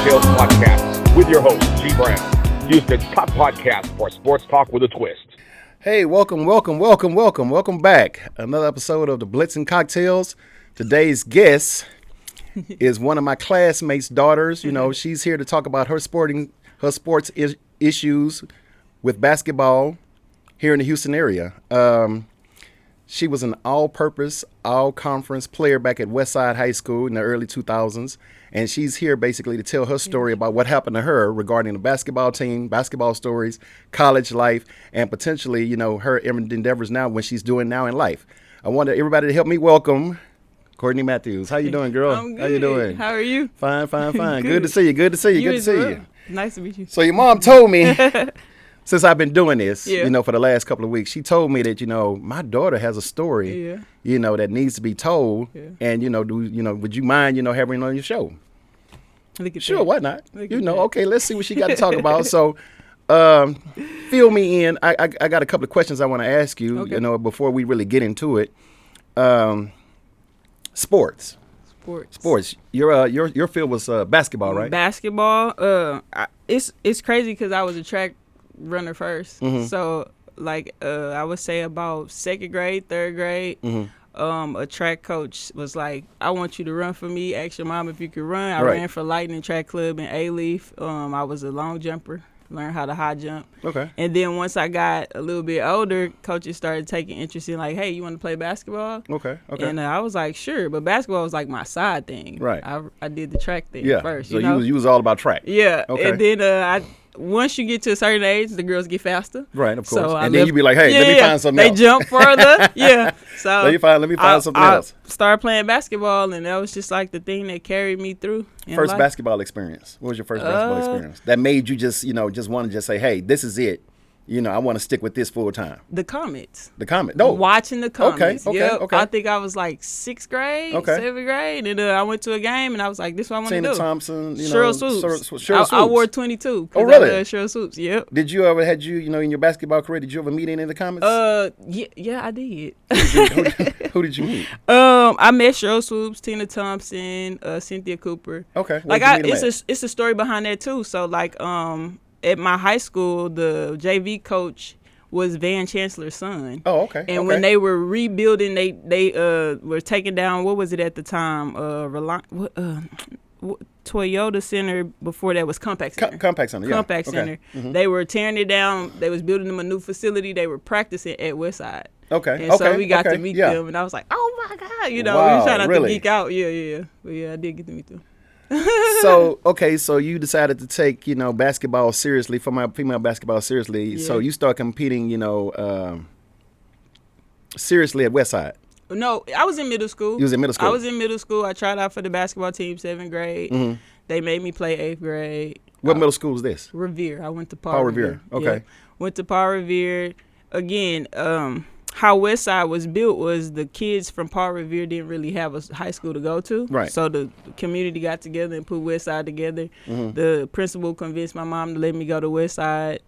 Cocktails podcast with your host, G. Brown, Houston's top podcast for sports talk with a twist. Hey, welcome back. Another episode of the Blitz and Cocktails. Today's guest is one of my classmates' daughters. You know, she's here to talk about her sports issues with basketball here in the Houston area. She was an all-purpose, all-conference player back at Westside High School in the early 2000s, and she's here basically to tell her story about what happened to her regarding the basketball team, basketball stories, college life, and potentially, you know, her endeavors now, what she's doing now in life. I want everybody to help me welcome Cortney Matthewis. How you doing, girl? I'm good. How you doing? How are you? Fine. Good to see you. Good to see you. Nice to meet you. So your mom told me, since I've been doing this, Yeah. you know, for the last couple of weeks, she told me that, you know, my daughter has a story, Yeah. you know, that needs to be told. Yeah. And, you know, would you mind, you know, having her on your show? Look at Sure, that. why not? Look You at know, that. okay, let's see what she got to talk about. So, fill me in. I got a couple of questions I want to ask you, Okay. you know, before we really get into it. Sports. Your field was basketball, right? Basketball. It's crazy because I was a track runner first. Mm-hmm. So like I would say about second grade, third grade. Mm-hmm. A track coach was like, I want you to run for me. Ask your mom if you could run. I Right. ran for Lightning Track Club in A-Leaf. I was a long jumper. Learned how to high jump. Okay. And then once I got a little bit older, coaches started taking interest in like, hey, you want to play basketball? Okay. And I was like, sure. But basketball was like my side thing. Right. I did the track thing Yeah. first. So you know? you was all about track. Yeah. Okay. And then once you get to a certain age, the girls get faster. Right, of course. So and then you be like, hey, let me find something they else. jump further. Yeah. So Let me find something else. I started playing basketball, and that was just like the thing that carried me through. in First life. basketball experience. What was your first basketball experience that made you just want to just say, hey, this is it. You know, I want to stick with this full time. The Comets. The comment. No. Watching the Comets. Okay. I think I was like sixth grade, Okay. seventh grade, and I went to a game, and I was like, this is what I want to Tina do. Thompson, Cheryl Swoops. Cheryl Swoops. I wore 22. Oh, really? Cheryl Swoops. Yep. Did you ever in your basketball career? Did you ever meet any of the comments? Yeah, I did. Who did you meet? I met Cheryl Swoops, Tina Thompson, Cynthia Cooper. Okay. Like Where'd you meet them it's a story behind that too. So like at my high school, the JV coach was Van Chancellor's son. Oh, okay. And when they were rebuilding, they were taking down, what was it at the time? Toyota Center. Before that was Compact Center. Compact Center, yeah. Compact Okay. Center. Mhm. They were tearing it down. They was building them a new facility. They were practicing at Westside. Okay. And so we got okay, to meet yeah. them, and I was like, oh my God, we Wow, was trying not really? to geek out. Yeah. But yeah, I did get to meet them. So you decided to take, basketball seriously, female basketball seriously. Yeah. So you start competing, seriously at Westside. No, I was in middle school. You was in middle school. I was in middle school. I tried out for the basketball team 7th grade. Mhm. They made me play 8th grade. What middle school was this? Revere. I went to Paul Paul Revere. Okay. Yeah. Went to Paul Revere. Again, how Westside was built was the kids from Paul Revere didn't really have a high school to go to. Right. So the community got together and put Westside together. Mhm. The principal convinced my mom to let me go to Westside.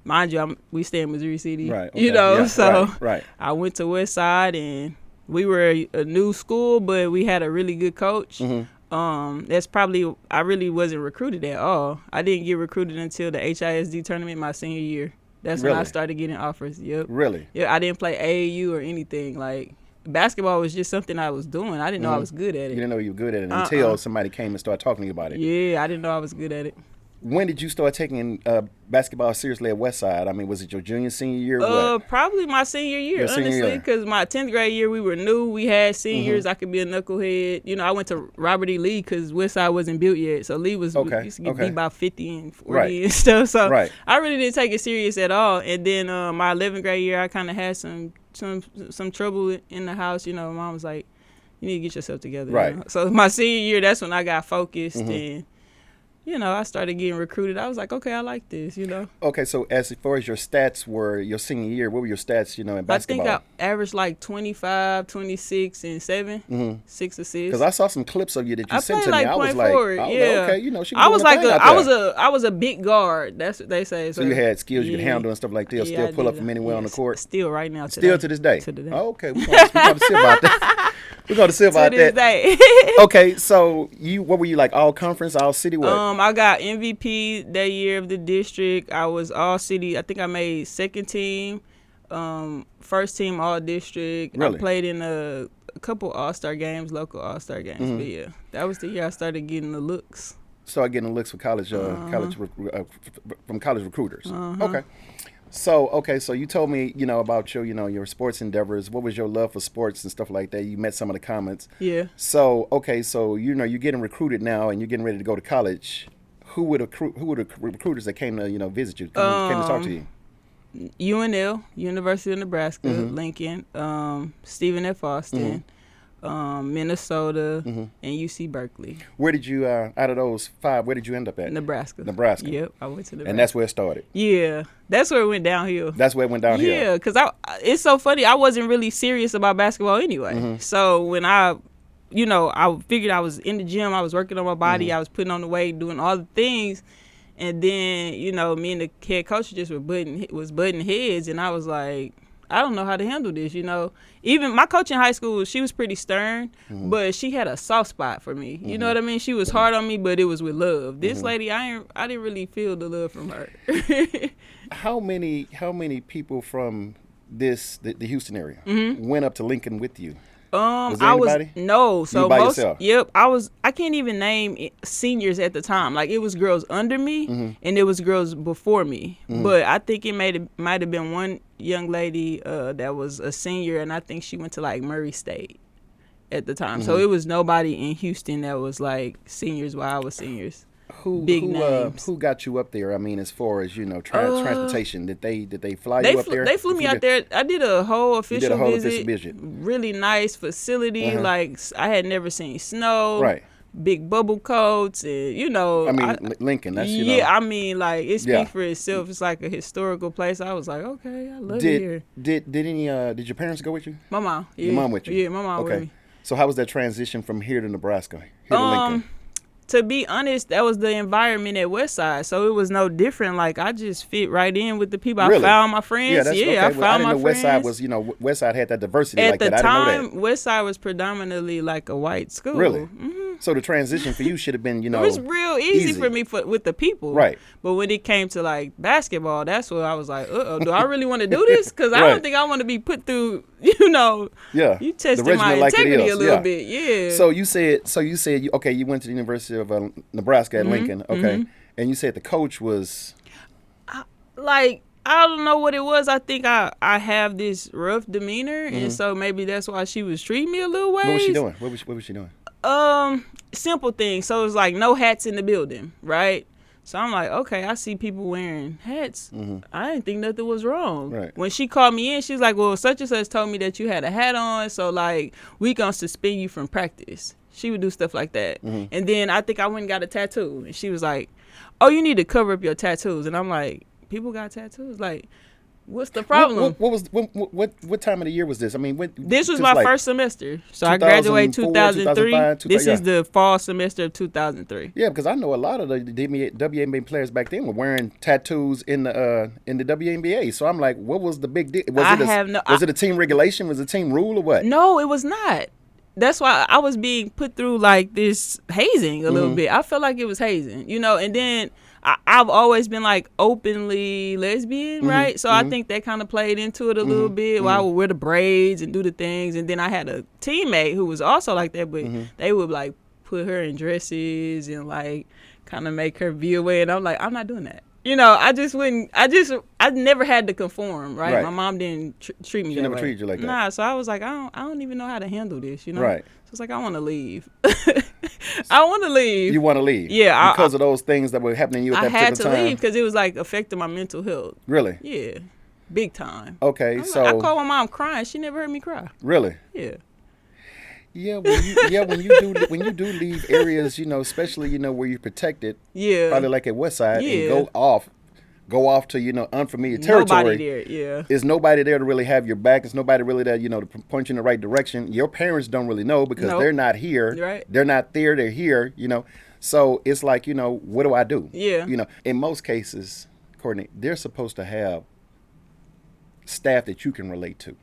Mind you, we stay in Missouri City. Right. You okay, know, yeah, so right. I went to Westside, and we were a new school, but we had a really good coach. Mhm. That's probably, I really wasn't recruited at all. I didn't get recruited until the HISD tournament my senior year. That's when I Really? started getting offers. Yep. Really? Yeah, I didn't play AAU or anything. Like, basketball was just something I was doing. I didn't know I was good at You it. didn't know you were good at it until somebody came and started talking to you about it. Yeah, I didn't know I was good at it. When did you start taking basketball seriously at Westside? I mean, was it your junior, senior year? What? Probably my senior year, Your senior honestly, year. because my 10th grade year we were new. We had seniors. I could be a knucklehead. You know, I went to Robert E. Lee because Westside wasn't built yet. So Lee was Okay, used to get okay. beat by 50 and 40 Right. and stuff. So Right. I really didn't take it serious at all. And then my 11th grade year, I kind of had some trouble in the house. You know, mom was like, "You need to get yourself together." you Right. know? So my senior year, that's when I got focused Mhm. and. You know, I started getting recruited. I was like, okay, I like this, you know. Okay, so as far as your stats were your senior year, what were your stats, in basketball? I think I averaged like 25, 26, and 7, Mhm. 6 assists. Because I saw some clips of you that you I sent played to me. like I was point like, forward, yeah. okay, she I was doing her like thing out there. I was a big guard. That's what they say. So you had skills you could yeah. handle and stuff like that. Yeah, Still I pull up did. from anywhere on the Yes, court. Still right now. Still to this day. To the day. Oh, okay, we gonna see about that. We're going to see about to this that. day. Okay, so what were you like? All conference, all city? What? I got MVP that year of the district. I was all city. I think I made second team, first team all district. Really? I played in a couple all-star games, local all-star games. Mm-hmm. But yeah, that was the year I started getting the looks. Started getting the looks for college, from college recruiters. Uh-huh. Okay. So you told me, about your sports endeavors. What was your love for sports and stuff like that? You met some of the comments. Yeah. So you're getting recruited now, and you're getting ready to go to college. Who were the recruiters that came to visit you? Came to talk to you? UNL, University of Nebraska, Mm-hmm. Lincoln, Stephen F. Austin, Minnesota, Mm-hmm. and UC Berkeley. Where did you, out of those 5, where did you end up at? Nebraska. Nebraska. Yep, I went to Nebraska. And that's where it started. Yeah, that's where it went downhill. That's where it went downhill. Yeah, because it's so funny. I wasn't really serious about basketball anyway. Mm-hmm. So when I figured I was in the gym, I was working on my body, I was putting on the weight, doing all the things. And then, me and the head coach just was butting heads, and I was like, I don't know how to handle this, Even my coach in high school, she was pretty stern, but she had a soft spot for me. You know what I mean? She was hard on me, but it was with love. This lady, I didn't really feel the love from her. How many people from the Houston area went up to Lincoln with you? Was there anybody? So you by most yourself? Yep, I can't even name seniors at the time. Like, it was girls under me and it was girls before me. But I think it might have been one young lady that was a senior, and I think she went to like Murray State at the time. So it was nobody in Houston that was like seniors while I was seniors. Big names. Who got you up there? I mean, as far as transportation, did they fly you up there? They flew me out there. I did a whole official visit. Really nice facility. Like, I had never seen snow. Right. Big bubble coats, and I mean, Lincoln. That's I mean, like, it speaks for itself. It's like a historical place. I was like, okay, I love it here. Did your parents go with you? My mom. Yeah. Your mom with you? Yeah, my mom with me. So how was that transition from here to Nebraska? Here to Lincoln? To be honest, that was the environment at Westside, so it was no different. Like, I just fit right in with the people. Really? I found my friends. I found my friends. Westside was, Westside had that diversity at like the that. I didn't know time, Westside was predominantly like a white school. Really? Mm-hmm. So the transition for you should have been, it was real easy for me with the people. Right. But when it came to like basketball, that's where I was like, do I really want to do this? Because I don't think I want to be put through, you testing my integrity a little bit. Yeah. So you said, you went to the University of Nebraska at Lincoln. Okay. And you said the coach was. I don't know what it was. I think I have this rough demeanor, and so maybe that's why she was treating me a little ways. What was she doing? What was she doing? Simple things. So it's like no hats in the building, right? So I'm like, okay, I see people wearing hats. I didn't think nothing was wrong. Right. When she called me in, she was like, well, such and such told me that you had a hat on, so like we gonna suspend you from practice. She would do stuff like that. And then I think I went and got a tattoo, and she was like, oh, you need to cover up your tattoos. And I'm like, people got tattoos? Like, what's the problem? What time of the year was this? I mean, this was my first semester. So I graduated 2003. This is the fall semester of 2003. Yeah, because I know a lot of the WNBA players back then were wearing tattoos in the WNBA. So I'm like, what was the big deal? Was it a team regulation? Was it a team rule or what? No, it was not. That's why I was being put through like this hazing a little bit. I felt like it was hazing, and then I've always been like openly lesbian, right? So I think that kind of played into it a little bit. Where I would wear the braids and do the things. And then I had a teammate who was also like that, but they would like put her in dresses and like kind of make her be away. And I'm like, I'm not doing that. I just wouldn't. I never had to conform, right? My mom didn't treat me that way. She never treated you like that. Nah, so I was like, I don't even know how to handle this, Right. So it's like, I want to leave. I want to leave. You want to leave? Yeah. Because of those things that were happening to you at that particular time? I had to leave because it was like affecting my mental health. Really? Yeah. Big time. Okay, I called my mom crying. She never heard me cry. Really? Yeah. Yeah, when you do leave areas, especially where you're protected, probably like at Westside, and go off to unfamiliar territory. Nobody there, yeah. There's nobody there to really have your back. There's nobody really there, to point you in the right direction. Your parents don't really know because they're not here. Right. They're not there. They're here. So it's like what do I do? Yeah. In most cases, Cortney, they're supposed to have staff that you can relate to.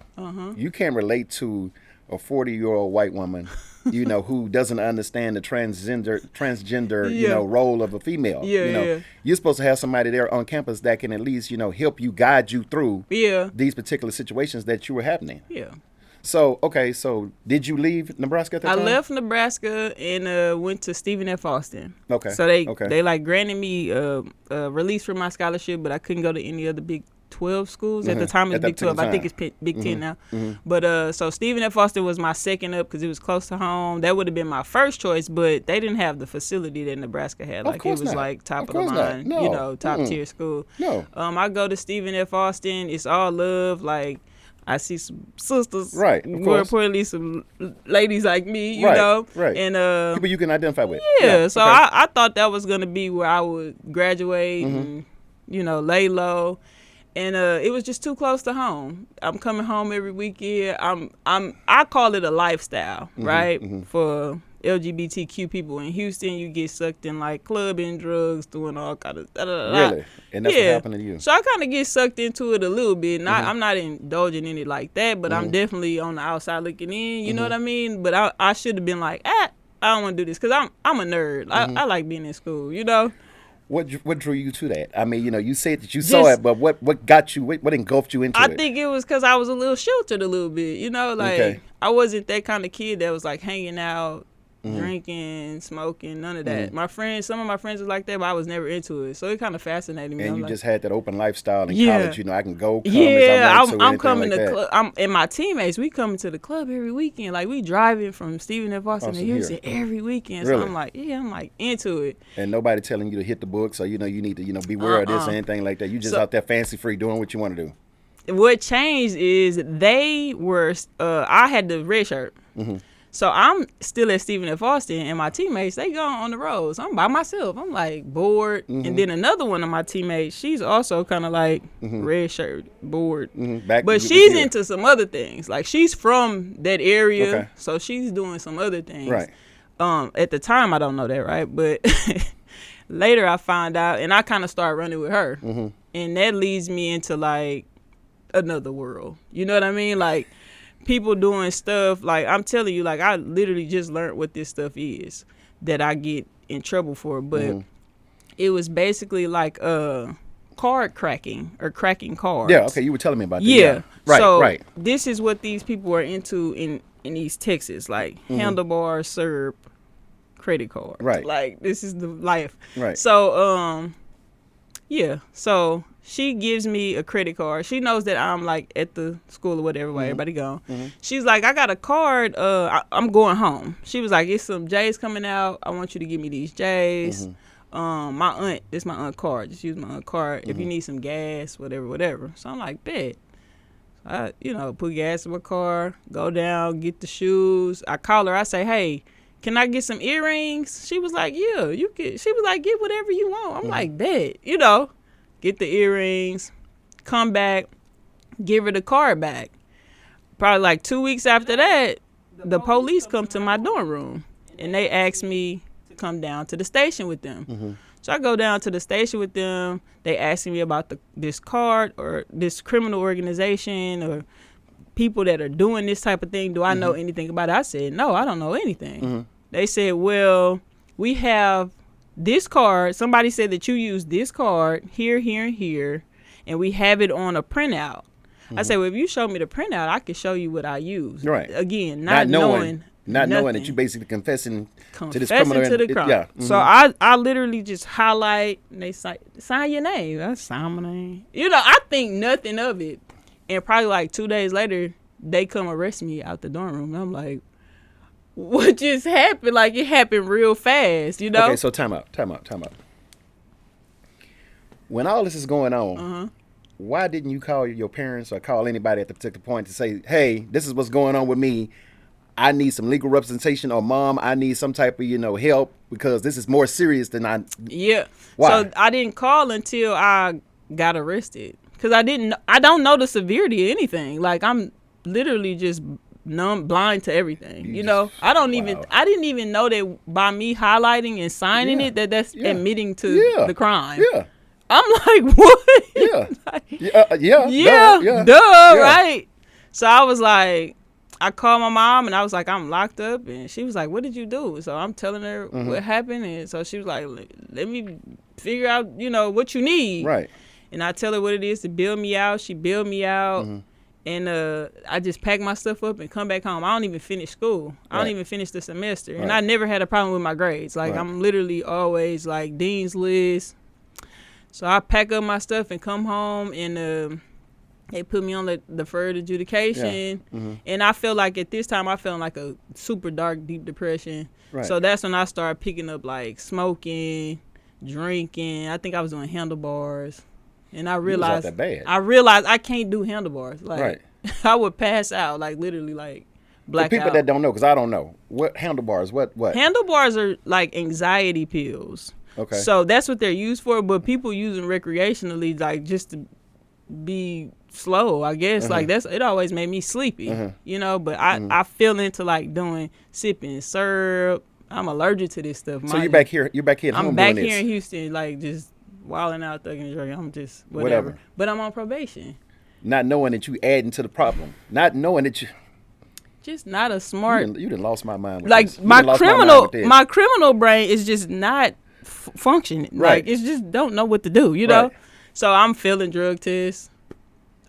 You can't relate to a 40-year-old white woman, who doesn't understand the transgender, role of a female. You're supposed to have somebody there on campus that can at least, help you, guide you through these particular situations that you were happening. Yeah. So, okay, so did you leave Nebraska at that time? I left Nebraska and went to Stephen F. Austin. Okay. So they granted me a release from my scholarship, but I couldn't go to any other Big 12 schools. At the time, it was Big 12. I think it's Big 10 now. But so Stephen F. Austin was my second up because it was close to home. That would have been my first choice, but they didn't have the facility that Nebraska had. Like, it was like top of the line, top tier school. No. I go to Stephen F. Austin. It's all love. Like, I see some sisters, right? More importantly, some ladies like me, you know, right? And people you can identify with. Yeah. So I thought that was gonna be where I would graduate and lay low, and it was just too close to home. I'm coming home every weekend. I call it a lifestyle, right? For LGBTQ people in Houston, you get sucked in like clubbing, drugs, doing all kind of really, and that's what happened to you. So I kind of get sucked into it a little bit. I'm not indulging in it like that, but I'm definitely on the outside looking in. You know what I mean? But I should have been like, I don't want to do this because I'm a nerd. I like being in school. What drew you to that? I mean, you said that you saw it, but what got you? What engulfed you into it? I think it was because I was a little sheltered a little bit. I wasn't that kind of kid that was like hanging out, drinking, smoking, none of that. Some of my friends was like that, but I was never into it. So it kind of fascinated me. And you just had that open lifestyle in college. I can go. Come I'm coming to club. And my teammates, we coming to the club every weekend. Like, we driving from Stephen F. Austin to Houston every weekend. Really? So I'm like into it. And nobody telling you to hit the books or you need to beware of this or anything like that. You just out there fancy free doing what you want to do. What changed is they were. I had the red shirt. So I'm still at Stephen F. Austin, and my teammates, they go on the road. So I'm by myself. I'm like bored. And then another one of my teammates, she's also kind of like red shirt, bored. But she's into some other things. Like, she's from that area, so she's doing some other things. Right. At the time, I don't know that, right? But later I find out, and I kind of start running with her. And that leads me into like another world. You know what I mean? Like, people doing stuff, like, I'm telling you, like, I literally just learned what this stuff is that I get in trouble for. But it was basically like card cracking or cracking cards. Yeah, okay, you were telling me about that. Yeah. Right. This is what these people are into in East Texas, like handlebar, syrup, credit cards. Right. Like, this is the life. Right. So, so she gives me a credit card. She knows that I'm like at the school or whatever, where everybody gone. She's like, I got a card. I'm going home. She was like, it's some J's coming out. I want you to give me these J's. My aunt, this is my aunt card. Just use my aunt card. If you need some gas, whatever. So I'm like, bet. I, put gas in my car, go down, get the shoes. I call her. I say, hey, can I get some earrings? She was like, yeah, you can. She was like, get whatever you want. I'm like, bet. Get the earrings, come back, give her the card back. Probably like 2 weeks after that, the police come to my dorm room, and they ask me to come down to the station with them. So I go down to the station with them. They asking me about this card or this criminal organization or people that are doing this type of thing. Do I know anything about it? I said, no, I don't know anything. They said, well, we have this card. Somebody said that you use this card here, and here, and we have it on a printout. I said, well, if you show me the printout, I can show you what I use. Right. Again, not knowing that you basically confessing to this criminal. To the crime. Yeah. So I literally just highlight, and they say, sign your name. I sign my name. I think nothing of it. And probably like 2 days later, they come arrest me out the dorm room. And I'm like, what just happened? Like, it happened real fast, Okay, so time out. When all this is going on, why didn't you call your parents or call anybody at the particular point to say, hey, this is what's going on with me. I need some legal representation, or Mom, I need some type of, help because this is more serious than I. Yeah. Why? So I didn't call until I got arrested because I don't know the severity of anything. Like, I'm literally just blind to everything. I didn't even know that by me highlighting and signing it that's admitting to the crime. Yeah. I'm like, what? Yeah. Duh, right? So I was like, I called my mom and I was like, I'm locked up, and she was like, what did you do? So I'm telling her what happened, and so she was like, let me figure out, what you need. Right. And I tell her what it is to build me out. She build me out. And I just pack my stuff up and come back home. I don't even finish school. I don't even finish the semester. And I never had a problem with my grades. Like, I'm literally always, like, Dean's List. So I pack up my stuff and come home, and they put me on the deferred adjudication. Yeah. And I feel like at this time, I felt like a super dark, deep depression. Right. So that's when I started picking up, like, smoking, drinking. I think I was doing handlebars. And I realized that bad. I can't do handlebars. Like, I would pass out, like, literally, like, black out. For people that don't know, because I don't know, what handlebars? What? Handlebars are like anxiety pills. Okay. So that's what they're used for. But people use them recreationally, like, just to be slow, I guess. Like, it always made me sleepy, But I feel into, like, sipping syrup. I'm allergic to this stuff. So you're back here at home. I'm back here in Houston, like, just wilding out, thugging and drinking. I'm just whatever. But I'm on probation. Not knowing that you adding to the problem. Not knowing that you. Just not a smart. You done lost my mind. With like this. my criminal brain is just not functioning. Right. Like, it's just don't know what to do. Right. So I'm failing drug tests.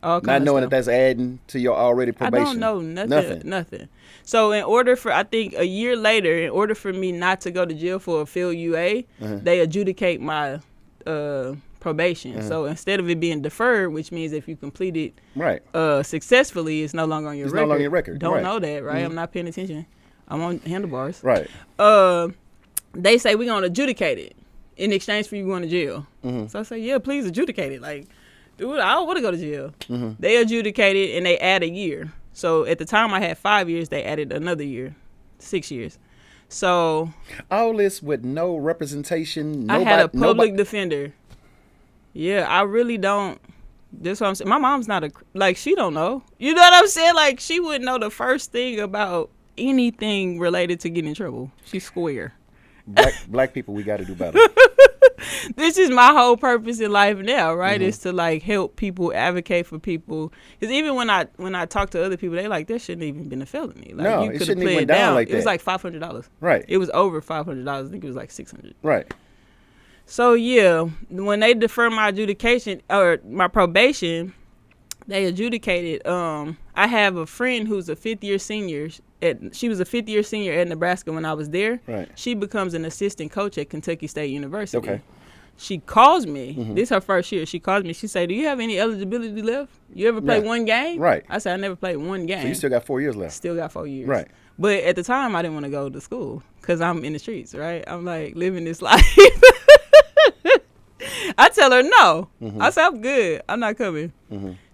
Not knowing that that's adding to your already probation. I don't know nothing. So in order for, I think a year later, in order for me not to go to jail for a failed UA, they adjudicate my probation. So instead of it being deferred, which means if you complete it successfully, it's no longer on your record. It's no longer on your record. Don't know that, right? I'm not paying attention. I'm on handlebars. Right. They say we're going to adjudicate it in exchange for you going to jail. So I say, yeah, please adjudicate it. Like, dude, I don't want to go to jail. They adjudicate it, and they add a year. So at the time I had 5 years, they added another year, 6 years. So all this with no representation. I had a public defender. Yeah, I really don't. That's what I'm saying. My mom's not she don't know. You know what I'm saying? Like, she wouldn't know the first thing about anything related to getting in trouble. She's square. Black people, we got to do better. This is my whole purpose in life now, right? Is to, like, help people, advocate for people. Because even when I talk to other people, they like, that shouldn't even been a felony. Like, no, you it shouldn't even went down like that. It was like $500. Right. It was over $500. I think it was like $600. Right. So yeah, when they defer my adjudication or my probation, they adjudicated. I have a friend who's a fifth-year senior. She was a fifth-year senior at Nebraska when I was there. Right. She becomes an assistant coach at Kentucky State University. Okay. She calls me. This is her first year. She calls me. She said, "Do you have any eligibility left? You ever play one game?" Right. I said, "I never played one game." So you still got 4 years left. Still got 4 years. Right. But at the time, I didn't want to go to school because I'm in the streets. Right. I'm like living this life. I tell her no. I say, I'm good. I'm not coming.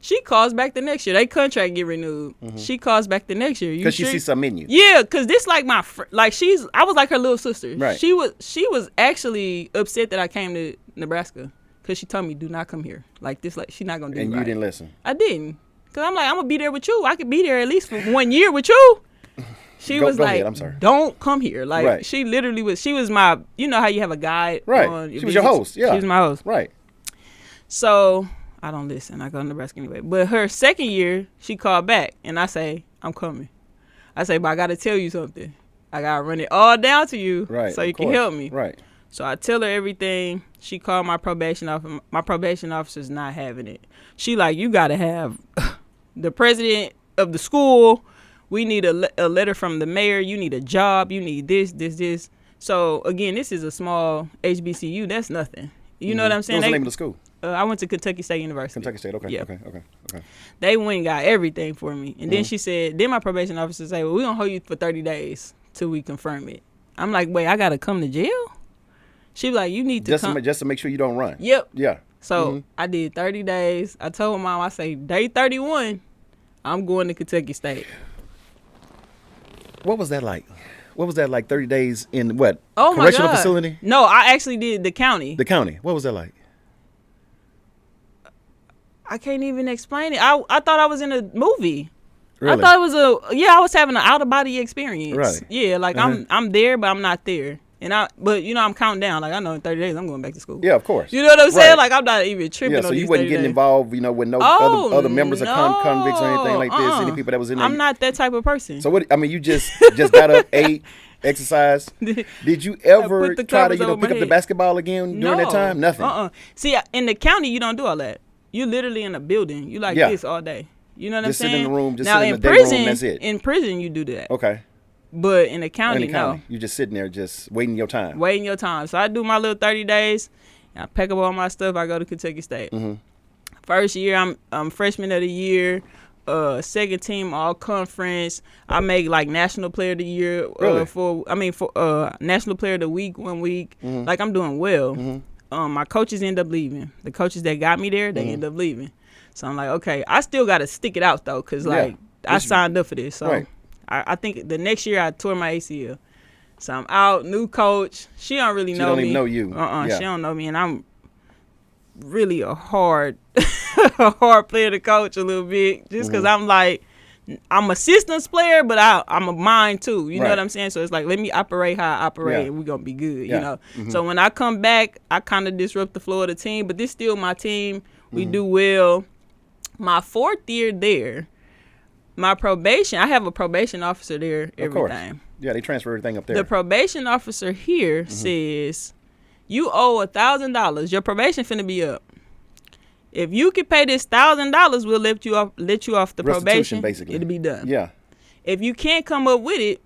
She calls back the next year. They contract get renewed. She calls back the next year. Because she sees something in you. Yeah, because this like my I was like her little sister. Right. She was actually upset that I came to Nebraska because she told me, do not come here. Like this, like she's not gonna do it. And you didn't listen. I didn't, because I'm like, I'm gonna be there with you. I could be there at least for 1 year with you. She was like, don't come here. Like, she literally was, she was my, you know how you have a guide? Right. She was your host. Yeah. She was my host. Right. So I don't listen. I go to Nebraska anyway. But her second year, she called back, and I say, I'm coming. I say, but I got to tell you something. I got to run it all down to you so you can help me. Right. So I tell her everything. She called my probation officer. My probation officer's not having it. She like, you got to have the president of the school. We need a letter from the mayor. You need a job. You need this. So, again, this is a small HBCU. That's nothing. You know what I'm saying? What's the name of the school? I went to Kentucky State University. Kentucky State, okay. Yeah. Okay. They went and got everything for me. And then she said, then my probation officer said, well, we're going to hold you for 30 days till we confirm it. I'm like, wait, I got to come to jail? She was like, you need to come. Just to make sure you don't run. Yep. Yeah. So I did 30 days. I told Mom, I say, day 31, I'm going to Kentucky State. What was that like? 30 days in what? Oh, correctional my God. Facility? No, I actually did the county. The county. What was that like? I can't even explain it. I thought I was in a movie. Really? I thought it was I was having an out of body experience. Right. Yeah, like I'm there, but I'm not there. But I'm counting down. Like I know in 30 days I'm going back to school. Yeah, of course. You know what I'm saying? Right. Like I'm not even tripping. Yeah, so on you these wasn't 30 getting days. involved, with no other members of convicts or anything like this. Any people that was in there. I'm not that type of person. So you just got up, ate, exercised. Did you ever try to pick up the basketball again during that time? Nothing. See, in the county you don't do all that. You literally in a building. You this all day. You know what I'm saying? Just sit in the room. Just now sit in in the prison, day room. That's it. In prison you do that. Okay. But in the county, no. You just sitting there, just waiting your time. Waiting your time. So I do my little 30 days. I pack up all my stuff. I go to Kentucky State. Mm-hmm. First year, I'm freshman of the year. Second team all conference. I make like national player of the year. Really? For national player of the week 1 week. Mm-hmm. Like I'm doing well. Mm-hmm. My coaches end up leaving. The coaches that got me there, they end up leaving. So I'm like, okay, I still got to stick it out though, cause I signed up for this. So. Right. I think the next year I tore my ACL. So I'm out, new coach. She don't really know me. She don't even know you. Yeah. She don't know me, and I'm really a hard player to coach a little bit, just because I'm like, I'm assistance player, but I'm a mind too. You know what I'm saying? So it's like, let me operate how I operate, and we're going to be good, you know? Mm-hmm. So when I come back, I kind of disrupt the flow of the team, but this still my team. We do well. My 4th year there, my probation, I have a probation officer there every time. Yeah, they transfer everything up there. The probation officer here says, you owe $1,000. Your probation finna be up. If you can pay this $1,000, we'll let you off the probation. Basically. It'll be done. Yeah. If you can't come up with it,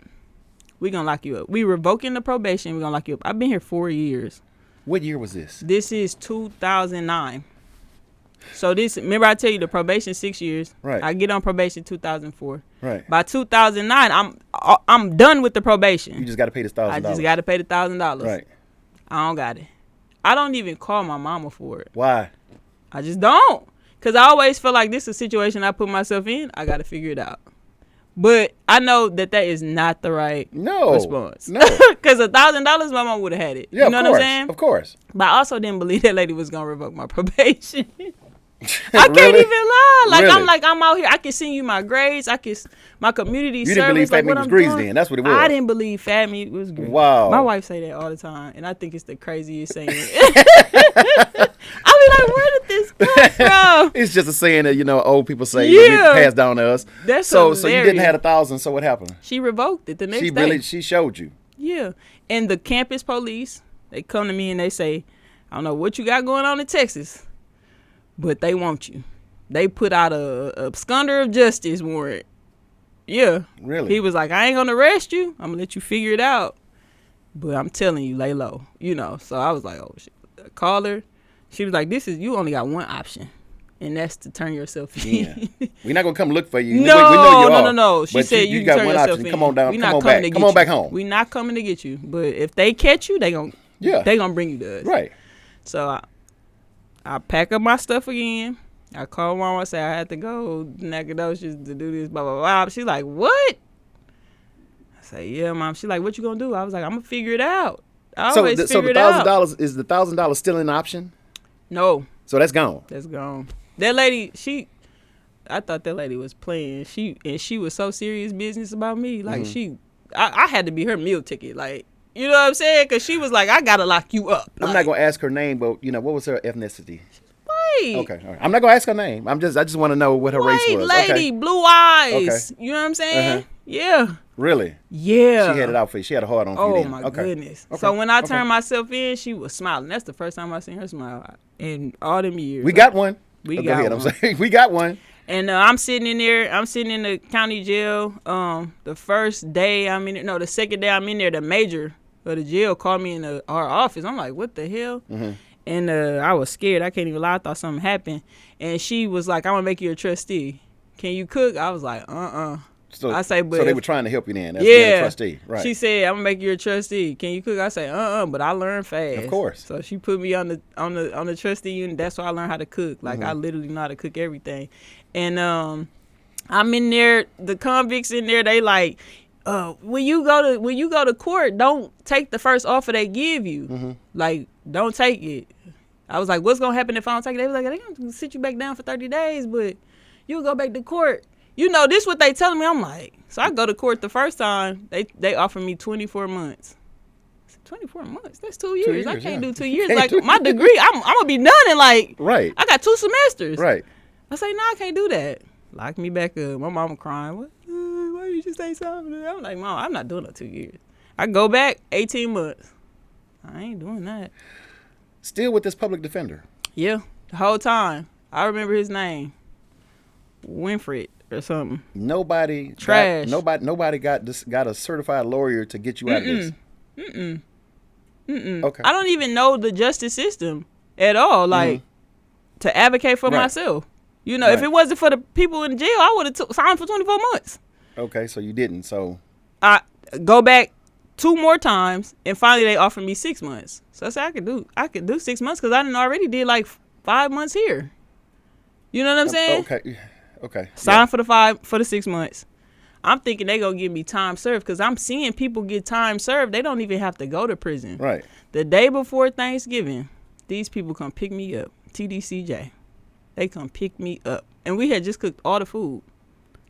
we're gonna lock you up. We revoking the probation, we're gonna lock you up. I've been here 4 years. What year was this? This is 2009. So remember I tell you the probation 6 years. Right. I get on probation 2004. Right. By 2009, I'm done with the probation. You just got to pay the $1,000. I just got to pay the $1,000. Right. I don't got it. I don't even call my mama for it. Why? I just don't. Because I always feel like this is a situation I put myself in. I got to figure it out. But I know that is not the right response. No. Because $1,000, my mom would have had it. Yeah, you know what I'm saying? Of course. But I also didn't believe that lady was going to revoke my probation. I can't even lie. Like really? I'm out here. I can send you my grades. My community service. You didn't believe Fat Meat was grease then. That's what it was. I didn't believe Fat Meat was grease. Wow. My wife say that all the time, and I think it's the craziest saying. I be like, where did this come from? It's just a saying that old people say. Yeah. Passed down to us. That's so hilarious. So you didn't have $1,000. So what happened? She revoked it the next day. She showed you. Yeah, and the campus police, they come to me and they say, I don't know what you got going on in Texas, but they want you. They put out a absconder of justice warrant. Yeah. Really? He was like, I ain't gonna arrest you. I'm gonna let you figure it out. But I'm telling you, lay low. So I was like, oh shit. I called her. She was like, you only got one option. And that's to turn yourself in. Yeah. We're not gonna come look for you. No. She said you got turn one yourself option. in. Come on down. Come on back home. We're not coming to get you. But if they catch you, they gonna bring you to us. Right. So I pack up my stuff again. I called mom. I said I had to go Nacogdoches to do this. Blah blah blah. She's like, what? I say, yeah, mom. She's like, what you gonna do? I was like, I'm gonna figure it out. So the $1,000 is the $1,000 still an option? No. So that's gone. That's gone. That lady, I thought that lady was playing. She was so serious business about me. Like I had to be her meal ticket. Like, you know what I'm saying? Because she was like, I gotta lock you up. I'm not gonna ask her name, but what was her ethnicity? White. Okay, all right. I'm not gonna ask her name. I just want to know what her race was. White lady, blue eyes. Okay. You know what I'm saying? Uh-huh. Yeah. Really? Yeah. She had it out for you. She had a heart on for you. Oh my goodness. Okay. So when I turned myself in, she was smiling. That's the first time I seen her smile in all them years. We got one. Go ahead. One. I'm saying we got one. And I'm sitting in there. I'm sitting in the county jail. The first day I'm in. No, the second day I'm in there. The major of the jail called me in our office. I'm like, what the hell? Mm-hmm. And I was scared. I can't even lie. I thought something happened. And she was like, I'm gonna make you a trustee. Can you cook? I was like, So, I say, but so they were trying to help you then. As being a trustee, right? She said, "I'm gonna make you a trustee. Can you cook?" I say, But I learned fast. Of course. So she put me on the trustee unit. That's why I learned how to cook. Like I literally know how to cook everything. And I'm in there. The convicts in there. They like, when you go to court, don't take the first offer they give you. Mm-hmm. Like, don't take it. I was like, what's gonna happen if I don't take it? They was like, they're gonna sit you back down for 30 days, but you'll go back to court. This what they telling me. I'm like, so I go to court the first time. They offered me 24 months. 24 months. That's 2 years. I can't do 2 years. Can't Like do my degree, I'm gonna be done in like. Right. I got 2 semesters. Right. I say, no, I can't do that. Lock me back up. My mama crying. What? Why you just say something? I'm like, Mom, I'm not doing it 2 years. I go back 18 months. I ain't doing that. Still with this public defender. Yeah, the whole time. I remember his name, Winfred or something. Nobody Trash. Nobody got a certified lawyer to get you out of this. Okay. I don't even know the justice system at all. Like to advocate for myself. You know, if it wasn't for the people in jail, I would have signed for 24 months. Okay, so you didn't. So I go back 2 more times, and finally they offered me 6 months. So I said I could do 6 months because I done already did like 5 months here. You know what I'm saying? Okay. Sign for the 6 months. I'm thinking they gonna give me time served because I'm seeing people get time served. They don't even have to go to prison. Right. The day before Thanksgiving, these people come pick me up. TDCJ. They come pick me up. And we had just cooked all the food.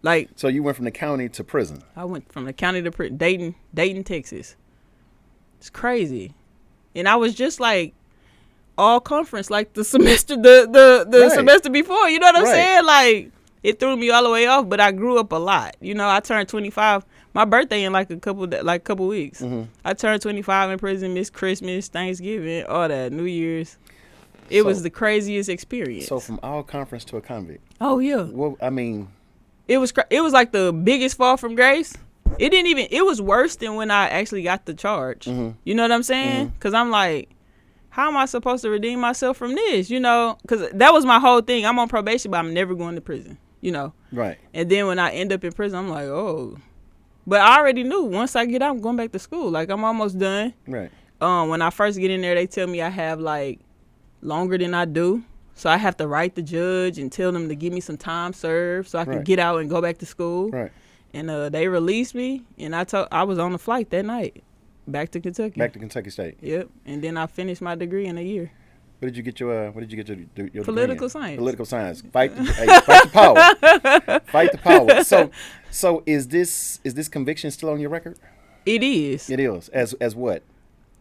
Like, So you went from the county to prison. I went from the county to prison, Dayton, Texas. It's crazy. And I was just like all conference, like the semester the semester before. You know what I'm saying? Like it threw me all the way off, but I grew up a lot. You know, I turned 25. My birthday in like a couple weeks. I turned 25 in prison, missed Christmas, Thanksgiving, all that, New Year's. It was the craziest experience. So from all conference to a convict. Oh yeah. Well, I mean, it was like the biggest fall from grace. It was worse than when I actually got the charge. You know what I'm saying? Because I'm like, how am I supposed to redeem myself from this? You know, because that was my whole thing. I'm on probation, but I'm never going to prison. You know. Right. And then when I end up in prison, I'm like, oh. But I already knew once I get out, I'm going back to school. Like I'm almost done. Right. When I first get in there, they tell me I have like longer than I do. So I have to write the judge and tell them to give me some time served so I can get out and go back to school. Right. And they released me, and I was on the flight that night back to Kentucky. Back to Kentucky State. Yep. And then I finished my degree in a year. What did you get your Political degree in? science. Political science. Fight the power. Fight the power. So is this conviction still on your record? It is. It is. As what?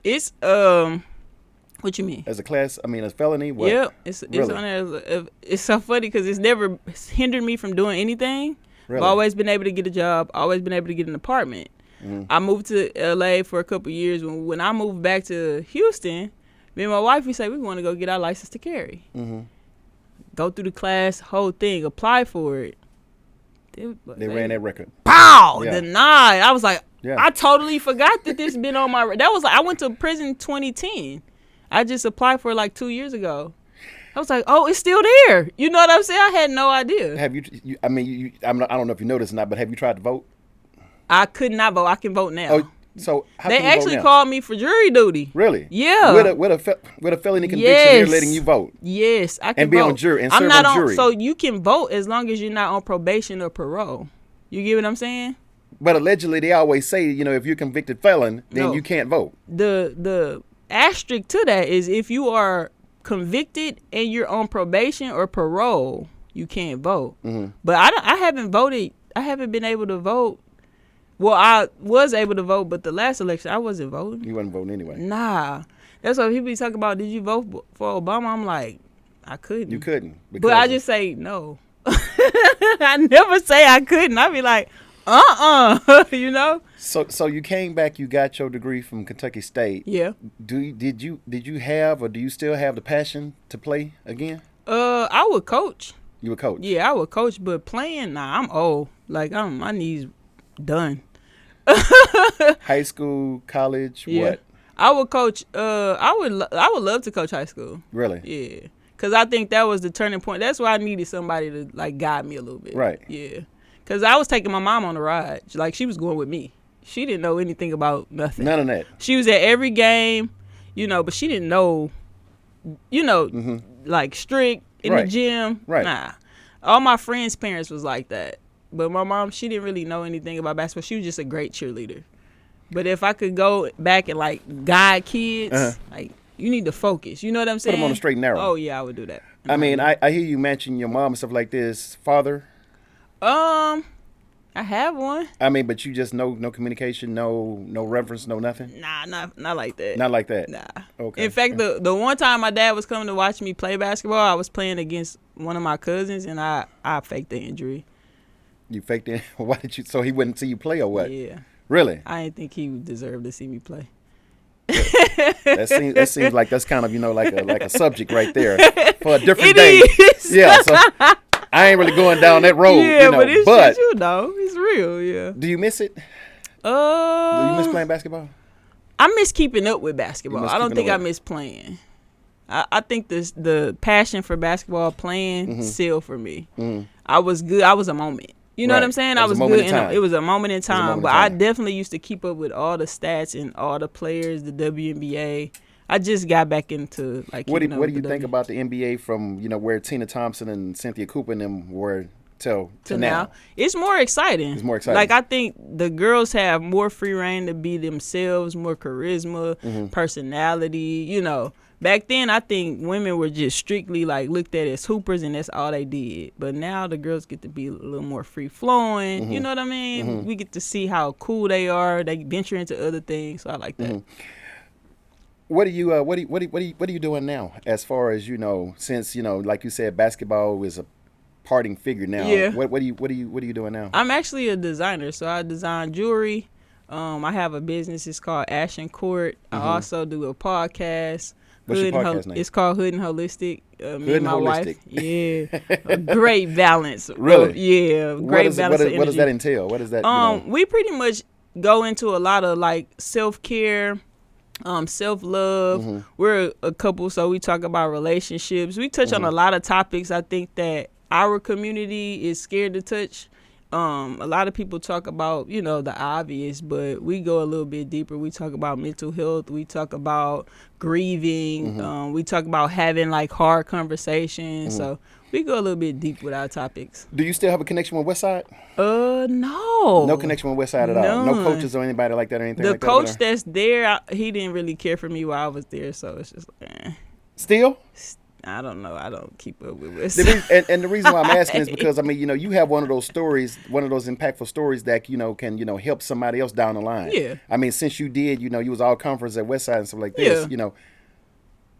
It's what you mean? As a class, I mean, as felony? What? Yep. It's on there. It's so funny because it's never hindered me from doing anything. Really? I've always been able to get a job. Always been able to get an apartment. I moved to LA for a couple of years. When I moved back to Houston, me and my wife, we say we want to go get our license to carry. Go through the class, whole thing, apply for it. They ran that record. Pow! Yeah. Denied. I was like, Yeah. I totally forgot that this been on my. That was like I went to prison 2010. I just applied for it like 2 years ago. I was like, oh, it's still there. You know what I'm saying? I had no idea. Have you I mean, I don't know if you know this or not, but have you tried to vote? I could not vote. I can vote now. Oh, so how They can you vote actually now? called me for jury duty. Really? Yeah. With a felony conviction, Yes. they're letting you vote. Yes, I can And be vote. on jury and I'm serve not on jury. So you can vote as long as you're not on probation or parole. You get what I'm saying? But allegedly, they always say, you know, if you're a convicted felon, then No. you can't vote. The asterisk to that is if you are convicted and you're on probation or parole, you can't vote. But I haven't voted. I haven't been able to vote. Well, I was able to vote, but the last election I wasn't voting. You wasn't voting anyway. Nah, that's what people be talking about. Did you vote for Obama? I'm like, I couldn't. You couldn't. But I just say no. I never say I couldn't. I be like, you know. So you came back. You got your degree from Kentucky State. Yeah. Did you have or do you still have the passion to play again? I would coach. You a coach? Yeah, I would coach, but playing, nah, I'm old. Like my knees done. High school, college, Yeah. what? I would coach. I would love to coach high school. Really? Yeah, cause I think that was the turning point. That's why I needed somebody to like guide me a little bit. Right. Yeah, cause I was taking my mom on the ride. Like she was going with me. She didn't know anything about nothing. None of that. She was at every game, you know, but she didn't know, you know, like strict in the Right. gym. Right. Nah. All my friends' parents was like that. But my mom, she didn't really know anything about basketball. She was just a great cheerleader. But if I could go back and like guide kids, like you need to focus. You know what I'm saying? Put them on the straight and narrow. Oh yeah, I would do that. I mean, I hear you mention your mom and stuff like this. Father? I have one. I mean, but you just no communication, no reference, no nothing. Nah, not like that. Not like that. Nah. Okay. In fact, the one time my dad was coming to watch me play basketball, I was playing against one of my cousins, and I faked the injury. You faked it. Why did you? So he wouldn't see you play, or what? Yeah. Really? I didn't think he would deserve to see me play. That seems like that's kind of like a subject right there for a different It day. is. Yeah. So I ain't really going down that road. Yeah, but it's just it's real. Yeah. Do you miss it? Do you miss playing basketball? I miss keeping up with basketball. I don't think I up. miss playing. I think the passion for basketball playing sealed for me. Mm-hmm. I was good. I was a moment. You know what I'm saying? I was good. It was a moment in time. But I definitely used to keep up with all the stats and all the players, the WNBA. I just got back into like. What do you think about the NBA from where Tina Thompson and Cynthia Cooper and them were till now? It's more exciting. It's more exciting. Like I think the girls have more free reign to be themselves, more charisma, personality. Back then, I think women were just strictly like looked at as hoopers, and that's all they did. But now the girls get to be a little more free flowing. You know what I mean? We get to see how cool they are. They venture into other things. So I like that. What are you doing now? As far as since like you said, basketball is a parting figure now. Yeah. What are you doing now? I'm actually a designer, so I design jewelry. I have a business. It's called Ash and Court. I also do a podcast. What's your podcast name? It's called Hood and Holistic. Me Hood and my and wife. Holistic. Yeah. A great balance. Really? Yeah. Great balance. What does that entail? What is that? We pretty much go into a lot of like self-care, self-love. We're a couple, so we talk about relationships. We touch on a lot of topics I think that our community is scared to touch. A lot of people talk about, the obvious, but we go a little bit deeper. We talk about mental health. We talk about grieving. We talk about having like hard conversations. So we go a little bit deep with our topics. Do you still have a connection with Westside? No. No connection with Westside at all? No coaches or anybody like that or anything like that? The coach that's there, he didn't really care for me while I was there, so it's just like, Still? I don't know. I don't keep up with Westside. And the reason why I'm asking is because, you have one of those stories, one of those impactful stories that, can, help somebody else down the line. Yeah. Since you did, you was all conference at Westside and stuff like this,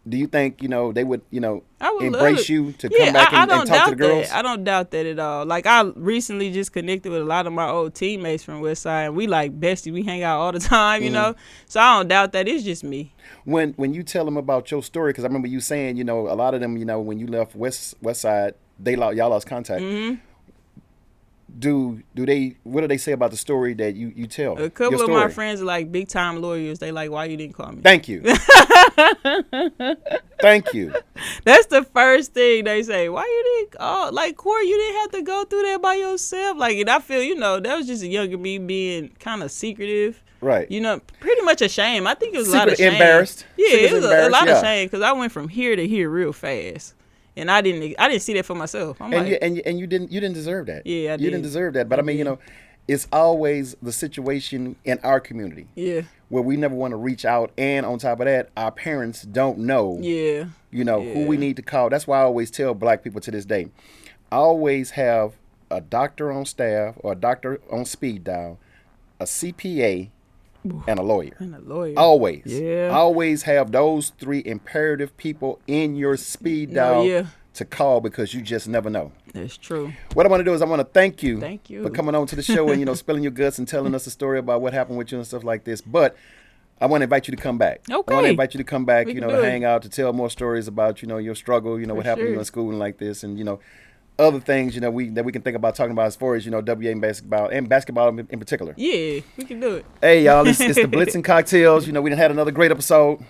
do you think, they would, embrace you to come back and talk to the girls? I don't doubt that at all. Like, I recently just connected with a lot of my old teammates from Westside, and we like besties. We hang out all the time, So I don't doubt that. It's just me. When you tell them about your story, because I remember you saying, a lot of them, when you left Westside, y'all lost contact. What do they say about the story that you tell? A couple of my friends are like big time lawyers. They like, why you didn't call me? Thank you. Thank you. That's the first thing they say. Why you didn't call? Like, Corey, you didn't have to go through that by yourself. Like, and I feel, that was just a younger me being kind of secretive. Right. Pretty much a shame. I think it was a lot of shame. Embarrassed. Yeah, it was a lot of shame because I went from here to here real fast. And I didn't see that for myself. You didn't deserve that. Yeah, I did. You didn't deserve that. But it's always the situation in our community. Yeah. Where we never want to reach out, and on top of that, our parents don't know. Yeah. Who we need to call. That's why I always tell black people to this day, I always have a doctor on staff or a doctor on speed dial, a CPA, and a lawyer. Always. Yeah. Always have those three imperative people in your speed dial to call, because you just never know. That's true. What I want to do is I want to thank you for coming on to the show and spilling your guts and telling us a story about what happened with you and stuff like this. But I want to invite you to come back. Okay. I want to invite you to come back, to hang out, to tell more stories about your struggle, what happened to you in school and like this, and other things, that we can think about talking about as far as, WA and basketball in particular. Yeah, we can do it. Hey, y'all, it's the Blitz and Cocktails. We done had another great episode.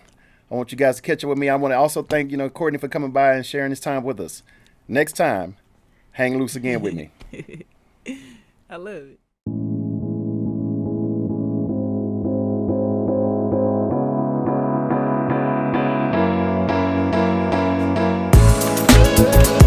I want you guys to catch up with me. I want to also thank, Courtney for coming by and sharing this time with us. Next time, hang loose again with me. I love it.